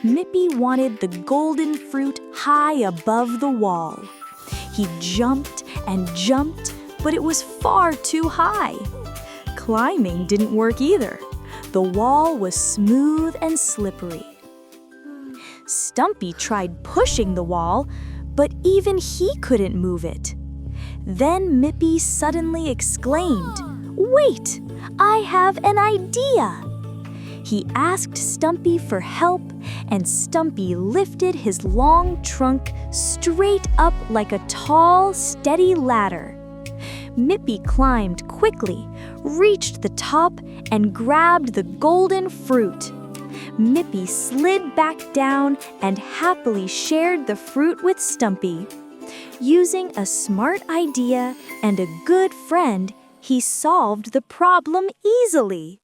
Mippy wanted the golden fruit high above the wall. He jumped and jumped, but it was far too high. Climbing didn't work either. The wall was smooth and slippery. Stumpy tried pushing the wall, but even he couldn't move it. Then Mippy suddenly exclaimed, "Wait! I have an idea!" He asked Stumpy for help, and Stumpy lifted his long trunk straight up like a tall, steady ladder. Mippy climbed quickly, reached the top, and grabbed the golden fruit. Mippy slid back down and happily shared the fruit with Stumpy. Using a smart idea and a good friend, he solved the problem easily.